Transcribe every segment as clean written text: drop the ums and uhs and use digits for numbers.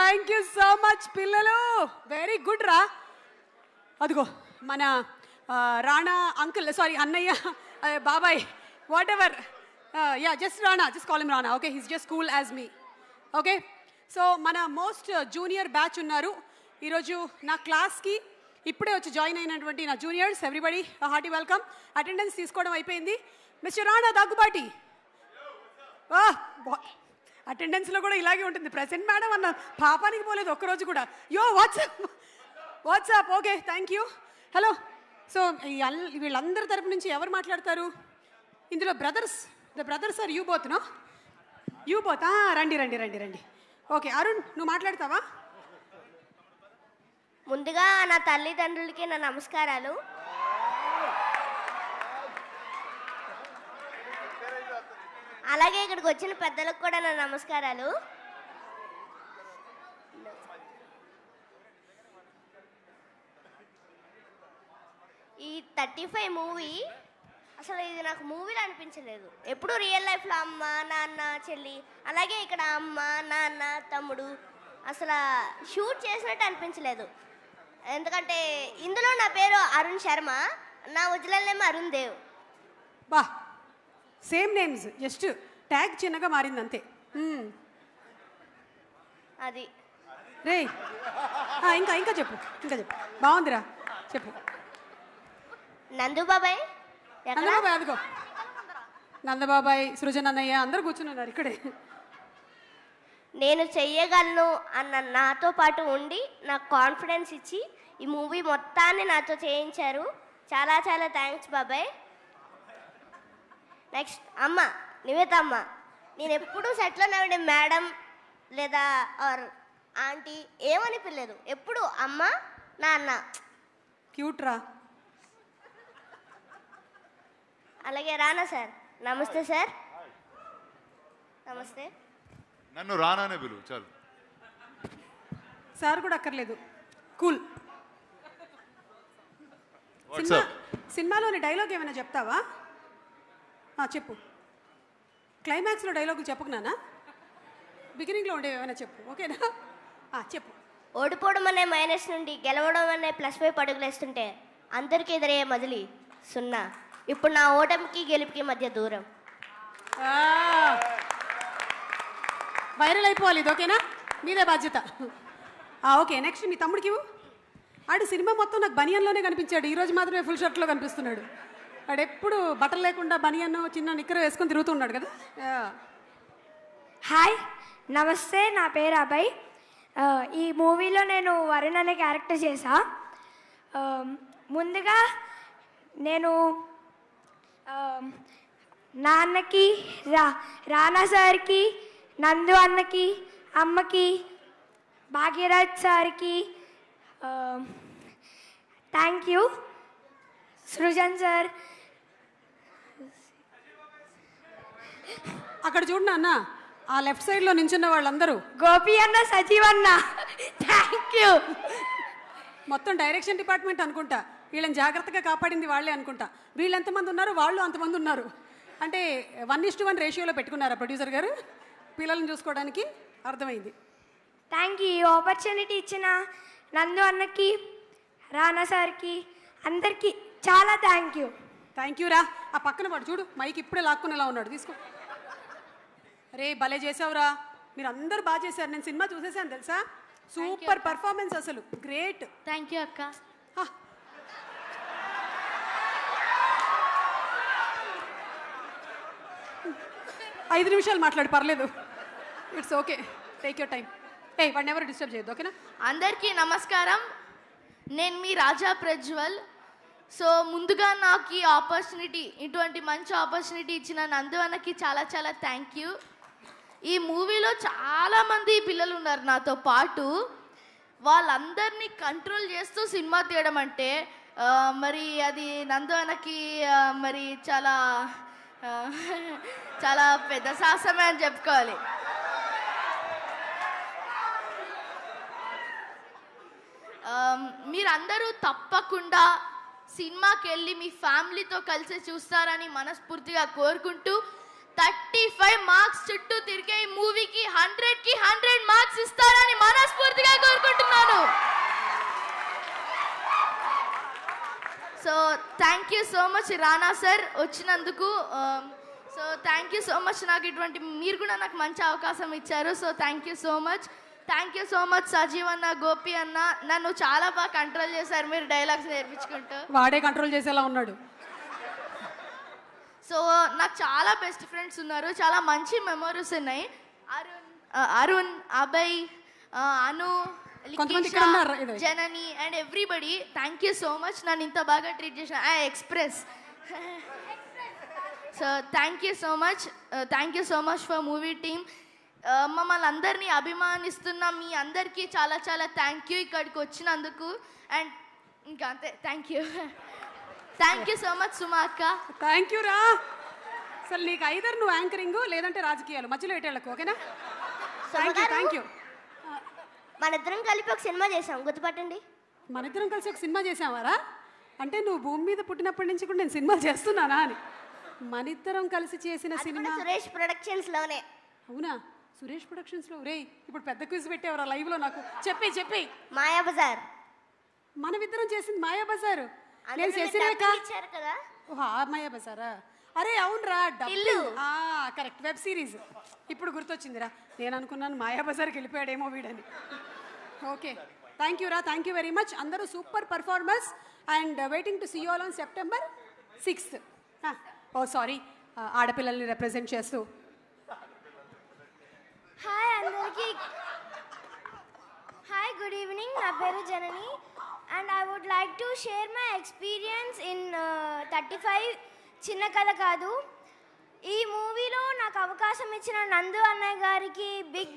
Thank you so much పిల్లలు, very good రా. అదిగో మన రాణా అంకుల్, సారీ అన్నయ్య, బాబాయ్, what ever, yeah just Rana, just call him Rana. Okay, he's just cool as me. Okay, so మన most junior batch ఉన్నారు ఈరోజు నా క్లాస్కి. ఇప్పుడే వచ్చి జాయిన్ అయినటువంటి నా juniors, everybody hearty welcome. Attendance తీసుకోవడం అయిపోయింది. మిస్టర్ రాణా దగ్గుబాటి, అటెండెన్స్లో కూడా ఇలాగే ఉంటుంది. ప్రెసెంట్ మేడం అన్న పాపానికి పోలేదు ఒక్కరోజు కూడా. Yo what's up. Okay, thank you. Hello. So వీళ్ళందరి తరపు నుంచి ఎవరు మాట్లాడతారు ఇందులో? The brothers are you both? No, you both. రండి రండి రండి రండి. ఓకే, అరుణ్ నువ్వు మాట్లాడతావా? ముందుగా నా తల్లిదండ్రులకి నా నమస్కారాలు. అలాగే ఇక్కడికి వచ్చిన పెద్దలకు కూడా నా నమస్కారాలు. ఈ 35 మూవీ అసలు ఇది నాకు మూవీలో అనిపించలేదు. ఎప్పుడు రియల్ లైఫ్లో అమ్మ, నాన్న, చెల్లి, అలాగే ఇక్కడ అమ్మ, నాన్న, తమ్ముడు అసలు షూట్ చేసినట్టు అనిపించలేదు. ఎందుకంటే ఇందులో నా పేరు అరుణ్ శర్మ, నా ఒరిజినల్ నేమ్ అరుణ్ దేవ్. బా, సేమ్ నేమ్స్, జస్ట్ ట్యాగ్ చిన్నగా మారింది అంతే. అది రే, ఇంకా ఇంకా చెప్పు, ఇంకా చెప్పు. బాగుందిరా, చెప్పు. నందుబాబాయ్, నందబాబాయ్, అదిగో నందబాబాయ్, సృజన్ అన్నయ్య అందరూ కూర్చుని ఉన్నారు ఇక్కడే. నేను చెయ్యగలను అన్న నాతో పాటు ఉండి నాకు కాన్ఫిడెన్స్ ఇచ్చి ఈ మూవీ మొత్తాన్ని నాతో చేయించారు. చాలా చాలా థ్యాంక్స్ బాబాయ్. నెక్స్ట్ అమ్మ, నివేత అమ్మ. నేను ఎప్పుడూ సెట్లో నవ్వడం మేడం లేదా ఆర్ ఆంటీ ఏమని పిల్లలేదు, ఎప్పుడు అమ్మ, నాన్న. క్యూట్ రా. అలాగే రానా సార్, నమస్తే సార్. నమస్తే. నన్ను రానానే పిలువు చాలు. సార్ కూడా అక్కర్లేదు, కూల్. సినిమాలోని డైలాగ్ ఏమైనా చెప్తావా? చెప్పు. క్లైమాక్స్లో డైలాగులు చెప్పకున్నానా? బిగినింగ్లో ఉండేవి ఏమైనా చెప్పు, ఓకేనా? చెప్పు. ఓడిపోవడం అనే మైనస్ నుండి గెలవడం అనే ప్లస్ 5 అడుగులేస్తుంటే అందరికీ ఎదురయ్యే మదిలి 0. ఇప్పుడు నా ఓటమికి గెలుపుకి మధ్య దూరం. వైరల్ అయిపోవాలి ఇది, ఓకేనా? మీదే బాధ్యత. ఓకే, నెక్స్ట్ మీ తమ్ముడికి ఆడు సినిమా మొత్తం నాకు బనియన్లోనే కనిపించాడు. ఈరోజు మాత్రమే ఫుల్ షర్ట్లో కనిపిస్తున్నాడు. ఆడు ఎప్పుడు బట్టలు లేకుండా బనియన్ చిన్న నిక్కర వేసుకొని తిరుగుతున్నాడు కదా. హాయ్, నమస్తే. నా పేరు అభయ్. ఈ మూవీలో నేను వరుణ్ అనే క్యారెక్టర్ చేశా. ముందుగా నేను నాన్నకి, రానా సార్కి, నందు అన్నకి, అమ్మకి, భాగ్యరాజ్ సార్కి థ్యాంక్ యూ. సృజన్ సార్. అక్కడ చూడండి అన్న, ఆ లెఫ్ట్ సైడ్లో నించున్న వాళ్ళందరూ గోపి అన్న, సజీవ్ అన్న, థ్యాంక్ యూ. మొత్తం డైరెక్షన్ డిపార్ట్మెంట్ అనుకుంటా. వీళ్ళని జాగ్రత్తగా కాపాడింది వాళ్ళే అనుకుంటా. వీళ్ళు ఎంతమంది ఉన్నారు, వాళ్ళు అంతమంది ఉన్నారు. అంటే 1:1 రేషియోలో పెట్టుకున్నారా ప్రొడ్యూసర్ గారు పిల్లల్ని చూసుకోవడానికి? అర్థమైంది. Thank you. ఈ ఆపర్చునిటీ ఇచ్చిన నందు అన్నకి, రానా సార్కి, అందరికీ చాలా థ్యాంక్ యూ. థ్యాంక్ యూ రా. ఆ పక్కన వాడు చూడు, మైక్ ఇప్పుడే లాక్కునేలా ఉన్నాడు, తీసుకో. రే భలే చేసావురా, మీరు అందరూ బాగా చేశారు. నేను సినిమా చూసేసాను తెలుసా. సూపర్ పర్ఫార్మెన్స్, అసలు గ్రేట్. థ్యాంక్ యూ అక్క. 5 నిమిషాలు మాట్లాడు, పర్లేదు. It's okay, take your time. వాడిని ఎవరు డిస్టర్బ్ చేయొద్దు, ఓకేనా? అందరికీ నమస్కారం. నేను మీ రాజా ప్రజ్వల్. సో ముందుగా నాకు ఈ ఆపర్చునిటీ, ఇటువంటి మంచి ఆపర్చునిటీ ఇచ్చిన నందు అన్నకి చాలా చాలా థ్యాంక్ యూ. ఈ మూవీలో చాలామంది పిల్లలు ఉన్నారు నాతో పాటు. వాళ్ళందరినీ కంట్రోల్ చేస్తూ సినిమా తీయడం అంటే మరి అది నందు అన్నకి మరి చాలా చాలా పెద్ద సాహసమే అని చెప్పుకోవాలి. మీరందరూ తప్పకుండా సినిమాకి వెళ్ళి మీ ఫ్యామిలీతో కలిసి చూస్తారని మనస్ఫూర్తిగా కోరుకుంటూ 35 మార్క్స్ చుట్టూ తిరిగే ఈ మూవీకి 100కి 100 మార్క్స్ ఇస్తారని మనస్ఫూర్తిగా thank you so much Rana sir వచ్చినందుకు. So thank you so much, నాకు ఇటువంటి మీరు కూడా నాకు మంచి అవకాశం ఇచ్చారు. So thank you so much. Thank you so much Sajeev అన్న, గోపి అన్న, నన్ను చాలా బాగా కంట్రోల్ చేశారు మీరు డైలాగ్స్ నేర్పించుకుంటూ. వాడే కంట్రోల్ చేసేలా ఉన్నాడు. సో నాకు చాలా బెస్ట్ ఫ్రెండ్స్ ఉన్నారు, చాలా మంచి మెమరీస్ ఉన్నాయి. అరుణ్, అభయ్, అను, కొంతమంది ఇక్కడ ఉన్నారు, Janani and everybody. Thank you so much నన్ను ఇంత బాగా ట్రీట్ చేసిన express. So thank you so much for movie team. మమ్మల్ని అందరినీ అభిమానిస్తున్న మీ అందరికీ చాలా చాలా థ్యాంక్ యూ ఇక్కడికి వచ్చినందుకు. అండ్ ఇంకా అంతే, థ్యాంక్ యూ సో మచ్ సుమా అక్క. థ్యాంక్ యూ రా. అసలు నీకు ఐదర్ నువ్వు యాంకరింగ్ లేదంటే రాజకీయాలు, మధ్యలో ఎటేళ్ళకు. ఓకేనా? Thank you. మనిద్దరం కలిపి ఒక సినిమా చేసాం, గుర్తుపట్టండి. మనిద్దరం కలిసి ఒక సినిమా చేసావారా? అంటే నువ్వు భూమి మీద పుట్టినప్పటి నుంచి కూడా నేను సినిమా చేస్తున్నానా అని. మనిద్దరం కలిసి చేసిన సినిమా సురేష్ ప్రొడక్షన్స్ లోనే. అవునా? సురేష్ ప్రొడక్షన్స్ లో. రే ఇప్పుడు పెద్ద క్విజ్ పెట్టేవరా లైవ్ లో? నాకు చెప్పి మాయాబజార్. మనమిద్దరం చేసింది మాయాబజార్. నేను శశిరేఖ ఇచ్చారు కదా. ఓహా, మాయాబజారా? అరే అవునరా, డబ్బు. Correct, web series. ఇప్పుడు గుర్తొచ్చిందిరా. నేను అనుకున్నాను మాయాబజార్కి వెళ్ళిపోయాడేమో వీడని. ఓకే, థ్యాంక్ యూ రా, థ్యాంక్ యూ వెరీ మచ్. అందరూ super performance and waiting to see you all on September 6th. Oh sorry, ఆడపిల్లల్ని రిప్రజెంట్ చేస్తూ. హాయ్ అందరికీ. Hi, good evening. నా పేరు Janani and I would like to share my experience in 35. చిన్న కథ కాదు. ఈ మూవీలో నాకు అవకాశం ఇచ్చిన నందు అన్నయ్య గారికి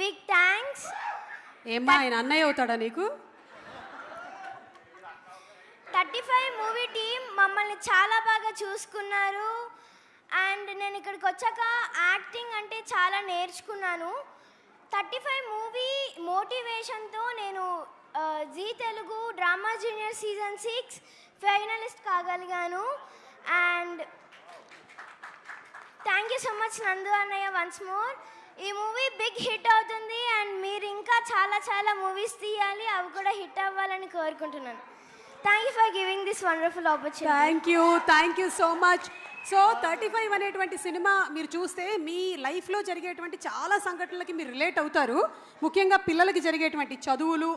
బిగ్ థ్యాంక్స్. ఏమ్మా, ఆయన అన్నయ్య అవుతాడా నీకు? 35 మూవీ టీం మమ్మల్ని చాలా బాగా చూసుకున్నారు అండ్ నేను ఇక్కడికి వచ్చాక యాక్టింగ్ అంటే చాలా నేర్చుకున్నాను. 35 మూవీ మోటివేషన్తో నేను Zee Telugu drama junior season 6 finalist కాగలిగాను. And thank you so much Nandu అన్నయ్య వన్స్ మోర్. ఈ మూవీ బిగ్ హిట్ అవుతుంది అండ్ మీరు ఇంకా చాలా మూవీస్ తీయాలి, అవి కూడా హిట్ అవ్వాలని కోరుకుంటున్నాను. Thank you for giving this wonderful opportunity. Thank you so much. So 35 అనేటువంటి సినిమా మీరు చూస్తే మీ లైఫ్లో జరిగేటువంటి చాలా సంఘటనలకి మీరు రిలేట్ అవుతారు. ముఖ్యంగా పిల్లలకి జరిగేటువంటి చదువులు,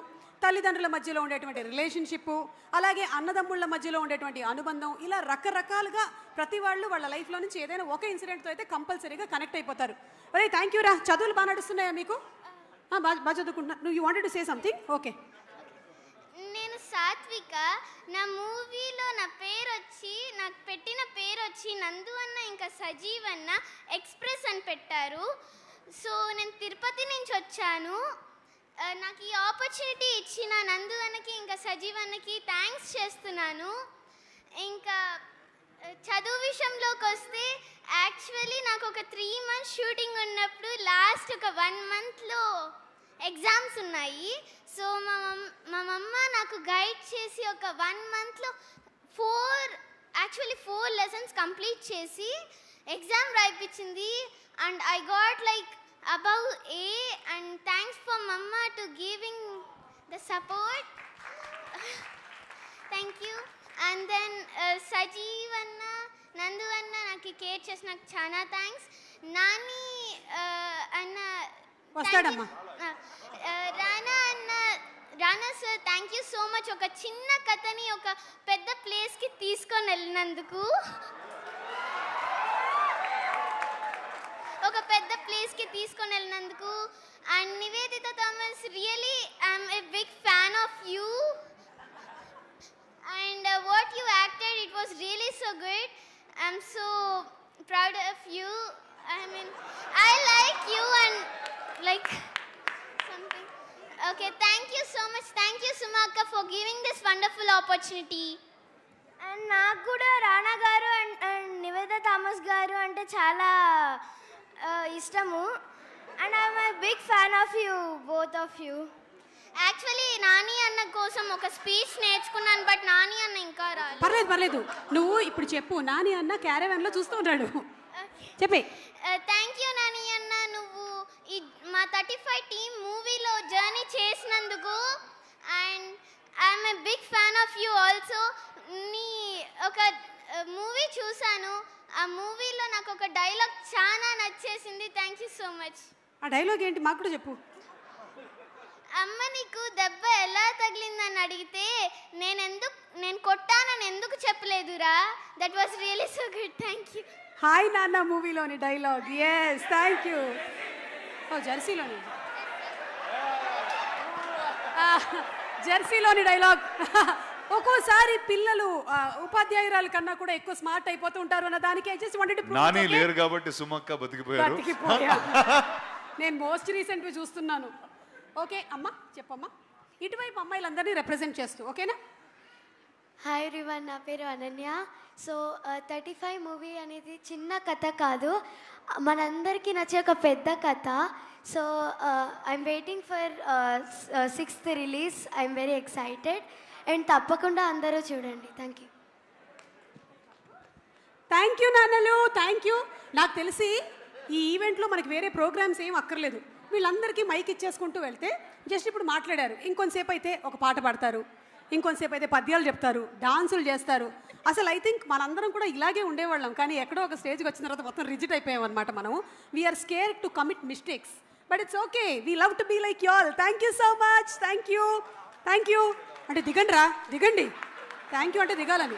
తల్లిదండ్రుల మధ్యలో ఉండేటువంటి రిలేషన్షిప్, అలాగే అన్నదమ్ముళ్ళ మధ్యలో ఉండేటువంటి అనుబంధం, ఇలా రకరకాలుగా ప్రతి వాళ్ళు వాళ్ళ లైఫ్లో నుంచి ఏదైనా ఒక ఇన్సిడెంట్తో అయితే కంపల్సరీగా కనెక్ట్ అయిపోతారు. అరే థ్యాంక్ యూ రా. చదువులు బాగా నడుస్తున్నాయా మీకు? బాగా చదువుకుంటున్నా. నువ్వు you wanted to say something? Okay. నేను సాత్విక. నా మూవీలో నాకు పెట్టిన పేరు వచ్చి నందు అన్న ఇంకా సజీవ్ అన్న ఎక్స్ప్రెస్ అని పెట్టారు. సో నేను తిరుపతి నుంచి వచ్చాను. నాకు ఈ ఆపర్చునిటీ ఇచ్చిన నందు అన్నకి ఇంకా సజీవ్ అన్నకి థ్యాంక్స్ చేస్తున్నాను. ఇంకా చదువు విషయంలోకి వస్తే యాక్చువల్లీ నాకు ఒక 3 months షూటింగ్ ఉన్నప్పుడు లాస్ట్ ఒక 1 monthలో ఎగ్జామ్స్ ఉన్నాయి. సో మా మమ్మ నాకు గైడ్ చేసి ఒక 1 monthలో 4 lessons కంప్లీట్ చేసి ఎగ్జామ్ రాయిపించింది. And I got like above A and thanks for mama to giving the support. Thank you. And then Sajeev anna, Nandu anna నాకు కేర్ చేసి నాకు చాలా థ్యాంక్స్. నాని అన్న వస్తాడమ్మా. Rana sir thank you so much. ఒక చిన్న కథని ఒక పెద్ద ప్లేస్కి తీసుకొని వెళ్ళినందుకు, and Nivedita Thomas really I'm a big fan of you and what you acted it was really so good. I'm so proud of you. I like you and like something. Okay, thank you so much. Thank you Sumaka for giving this wonderful opportunity. And నాకు కూడా రానా గారు and Nivedita Thomas గారు అంటే చాలా ఇష్టము. And I'm a big fan of you, both of you. Actually Nani అన్న కోసం ఒక స్పీచ్ నేర్చుకున్నాను, బట్ నాని అన్న ఇంకా రాలేదు. పర్లేదు, నువ్వు ఇప్పుడు చెప్పు. నాని అన్న క్యారవాన్లో చూస్తూ ఉన్నాడు, చెప్పి. థ్యాంక్ యూ నాని అన్న, నువ్వు ఈ మా 35 టీమ్ మూవీలో జర్నీ చేసినందుకు. And I'm a big fan of you also. నీ ఒక ఒక మూవీ చూశాను. ఆ మూవీలో నాకు ఒక డైలాగ్ చాలా నచ్చేసింది. Thank you so much. ఆ డైలాగ్ ఏంటి మాకు కూడా చెప్పు. అమ్మ నీకు దెబ్బ ఎలా తగిలిందని అడిగితే నేను కొట్టానని ఎందుకు చెప్పలేదురా. That was really so good. Thank you. Hi Nanna మూవీలోని డైలాగ్. Yes, thank you. ఓ జెర్సీలోని జెర్సీలోని డైలాగ్. ఒక్కోసారి పిల్లలు ఉపాధ్యాయురాల కన్నా కూడా ఎక్కువ స్మార్ట్ అయిపోతూ ఉంటారు అన్న దానికి I just wanted to prove Nani it, okay? లేరు కాబట్టి సుమక్క బతికిపోయారు. నేను మోస్ట్ రీసెంట్వి చూస్తున్నాను. ఓకే అమ్మా చెప్పమ్మా. ఇటువైపు అమ్మాయిలందరినీ రిప్రజెంట్ చేస్తూ ఓకేనా. హాయ్ ఎవ్రీవన్, నా పేరు అనన్య. సో 35 మూవీ అనేది చిన్న కథ కాదు, మనందరికీ నచ్చే ఒక పెద్ద కథ. So I'm waiting for 6th release. I'm very excited and తప్పకుండా అందరూ చూడండి. Thank you. థ్యాంక్ యూ నాన్నలు, థ్యాంక్ యూ. నాకు తెలిసి ఈ ఈవెంట్లో మనకి వేరే ప్రోగ్రామ్స్ ఏం అక్కర్లేదు. వీళ్ళందరికీ మైక్ ఇచ్చేసుకుంటూ వెళ్తే జస్ట్ ఇప్పుడు మాట్లాడారు, ఇంకొంతసేపు అయితే ఒక పాట పాడతారు, ఇంకొంతసేపు అయితే పద్యాలు చెప్తారు, డాన్సులు చేస్తారు. అసలు ఐ థింక్ మనందరం కూడా ఇలాగే ఉండేవాళ్ళం, కానీ ఎక్కడో ఒక స్టేజ్కి వచ్చిన తర్వాత మొత్తం రిజిట్ అయిపోయాం అనమాట. మనము we're scare to commit mistakes, but it's okay. We love to be like you all. Thank you so much. Thank you. Thank you అంటే దిగండి రా, దిగండి. థ్యాంక్ యూ అంటే దిగాలని.